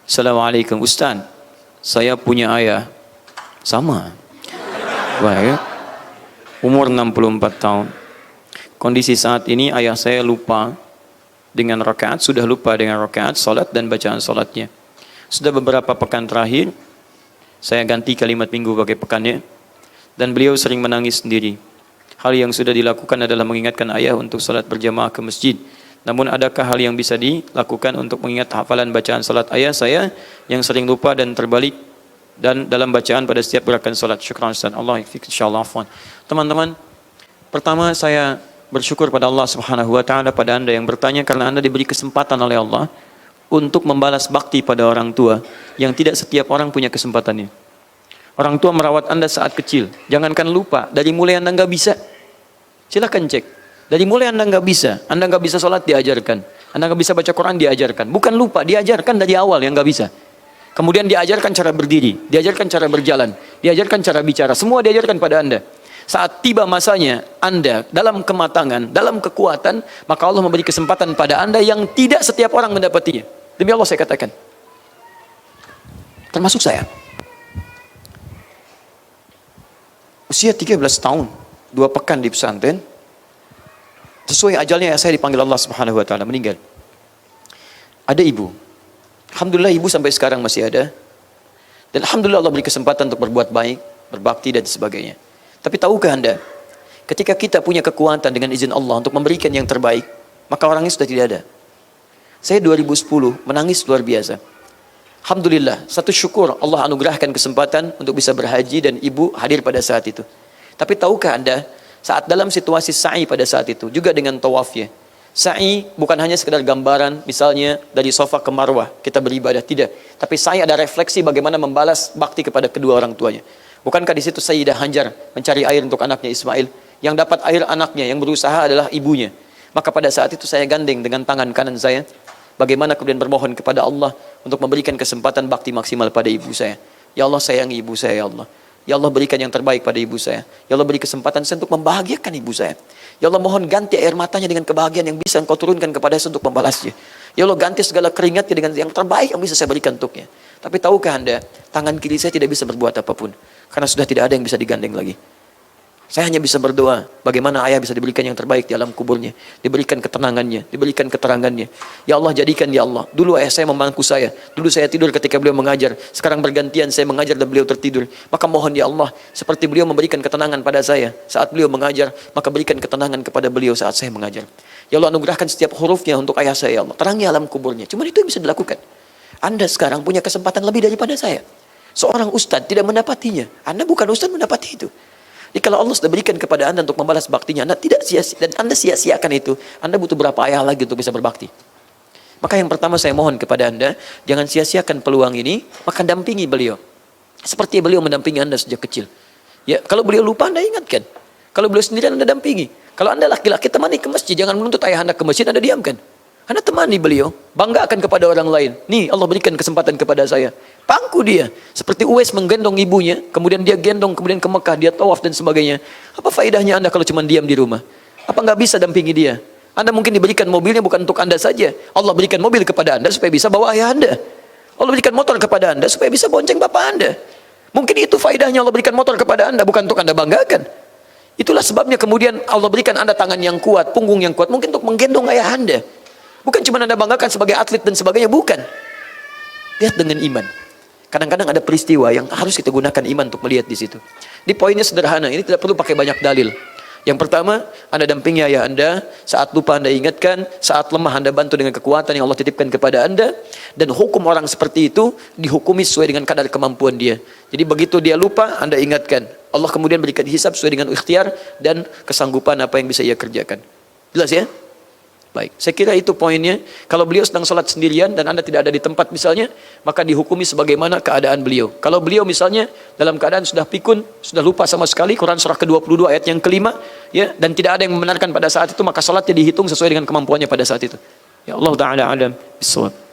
Assalamualaikum Ustaz, saya punya ayah sama baik, umur 64 tahun. Kondisi saat ini ayah saya lupa dengan rakaat, sudah lupa dengan rakaat salat dan bacaan salatnya. Sudah beberapa pekan terakhir saya ganti kalimat minggu pakai pekannya, dan beliau sering menangis sendiri. Hal yang sudah dilakukan adalah mengingatkan ayah untuk salat berjamaah ke masjid. Namun adakah hal yang bisa dilakukan untuk mengingat hafalan bacaan salat ayah saya yang sering lupa dan terbalik dan dalam bacaan pada setiap gerakan salat? Syukran Ustaz. Allah yakfik insyaallah. Teman-teman, pertama saya bersyukur pada Allah Subhanahu wa taala pada Anda yang bertanya, karena Anda diberi kesempatan oleh Allah untuk membalas bakti pada orang tua yang tidak setiap orang punya kesempatannya. Orang tua merawat Anda saat kecil, jangankan lupa, dari mulai Anda nggak bisa, silakan cek. Dari mulai Anda nggak bisa sholat diajarkan, Anda nggak bisa baca Quran diajarkan, bukan lupa, diajarkan dari awal yang nggak bisa. Kemudian diajarkan cara berdiri, diajarkan cara berjalan, diajarkan cara bicara, semua diajarkan pada Anda. Saat tiba masanya Anda dalam kematangan, dalam kekuatan, maka Allah memberi kesempatan pada Anda yang tidak setiap orang mendapatinya. Demi Allah saya katakan, termasuk saya. Usia 13 tahun, 2 pekan di pesantren, sesuai ajalnya saya dipanggil Allah Subhanahu wa taala, meninggal. Ada ibu. Alhamdulillah ibu sampai sekarang masih ada. Dan alhamdulillah Allah beri kesempatan untuk berbuat baik, berbakti dan sebagainya. Tapi tahukah Anda, ketika kita punya kekuatan dengan izin Allah untuk memberikan yang terbaik, maka orangnya sudah tidak ada. Saya 2010 menangis luar biasa. Alhamdulillah, satu syukur Allah anugerahkan kesempatan untuk bisa berhaji dan ibu hadir pada saat itu. Tapi tahukah Anda, saat dalam situasi sa'i pada saat itu, juga dengan tawafnya. Sa'i bukan hanya sekedar gambaran, misalnya dari Safa ke Marwah, kita beribadah, tidak. Tapi sa'i ada refleksi bagaimana membalas bakti kepada kedua orang tuanya. Bukankah di situ Sayyidah Hajar mencari air untuk anaknya Ismail? Yang dapat air anaknya, yang berusaha adalah ibunya. Maka pada saat itu saya gandeng dengan tangan kanan saya, bagaimana kemudian bermohon kepada Allah untuk memberikan kesempatan bakti maksimal pada ibu saya. Ya Allah, sayangi ibu saya, ya Allah. Ya Allah, berikan yang terbaik pada ibu saya. Ya Allah, beri kesempatan saya untuk membahagiakan ibu saya. Ya Allah, mohon ganti air matanya dengan kebahagiaan yang bisa Engkau turunkan kepada saya untuk membalasnya. Ya Allah, ganti segala keringatnya dengan yang terbaik yang bisa saya berikan untuknya. Tapi tahukah Anda, tangan kiri saya tidak bisa berbuat apapun, karena sudah tidak ada yang bisa digandeng lagi. Saya hanya bisa berdoa, bagaimana ayah bisa diberikan yang terbaik di alam kuburnya, diberikan ketenangannya, diberikan keterangannya. Ya Allah, jadikan ya Allah. Dulu ayah saya memangku saya, dulu saya tidur ketika beliau mengajar, sekarang bergantian saya mengajar dan beliau tertidur. Maka mohon ya Allah, seperti beliau memberikan ketenangan pada saya saat beliau mengajar, maka berikan ketenangan kepada beliau saat saya mengajar. Ya Allah, anugerahkan setiap hurufnya untuk ayah saya, ya Allah. Terangi alam kuburnya. Cuma itu yang bisa dilakukan. Anda sekarang punya kesempatan lebih daripada saya. Seorang ustadz tidak mendapatinya. Anda bukan ustadz mendapati itu. Jadi kalau Allah sudah berikan kepada Anda untuk membalas baktinya, Anda tidak sia-sia, dan Anda sia-siakan itu, Anda butuh berapa ayah lagi untuk bisa berbakti? Maka yang pertama saya mohon kepada Anda, jangan sia-siakan peluang ini, maka dampingi beliau. Seperti beliau mendampingi Anda sejak kecil. Ya, kalau beliau lupa Anda ingatkan. Kalau beliau sendirian Anda dampingi. Kalau Anda laki-laki temani ke masjid, jangan menuntut ayah Anda ke masjid, Anda diamkan. Anda temani beliau, banggakan kepada orang lain. Nih, Allah berikan kesempatan kepada saya. Pangku dia. Seperti Uwais menggendong ibunya, kemudian dia gendong, kemudian ke Mekah, dia tawaf dan sebagainya. Apa faedahnya Anda kalau cuma diam di rumah? Apa nggak bisa dampingi dia? Anda mungkin diberikan mobilnya bukan untuk Anda saja. Allah berikan mobil kepada Anda supaya bisa bawa ayah Anda. Allah berikan motor kepada Anda supaya bisa bonceng bapak Anda. Mungkin itu faedahnya Allah berikan motor kepada Anda, bukan untuk Anda banggakan. Itulah sebabnya kemudian Allah berikan Anda tangan yang kuat, punggung yang kuat, mungkin untuk menggendong ayah Anda. Bukan cuma Anda banggakan sebagai atlet dan sebagainya, bukan. Lihat dengan iman. Kadang-kadang ada peristiwa yang harus kita gunakan iman untuk melihat di situ. Di poinnya sederhana, ini tidak perlu pakai banyak dalil. Yang pertama, Anda dampingi ayah Anda, saat lupa Anda ingatkan, saat lemah Anda bantu dengan kekuatan yang Allah titipkan kepada Anda, dan hukum orang seperti itu dihukumi sesuai dengan kadar kemampuan dia. Jadi begitu dia lupa, Anda ingatkan. Allah kemudian berikan hisab sesuai dengan ikhtiar dan kesanggupan apa yang bisa ia kerjakan. Jelas ya? Baik, saya kira itu poinnya. Kalau beliau sedang sholat sendirian dan Anda tidak ada di tempat misalnya, maka dihukumi sebagaimana keadaan beliau. Kalau beliau misalnya dalam keadaan sudah pikun, sudah lupa sama sekali, Quran surah ke-22 ayat yang kelima, ya, dan tidak ada yang membenarkan pada saat itu, maka sholatnya dihitung sesuai dengan kemampuannya pada saat itu. Ya Allah Ta'ala alam bisawab.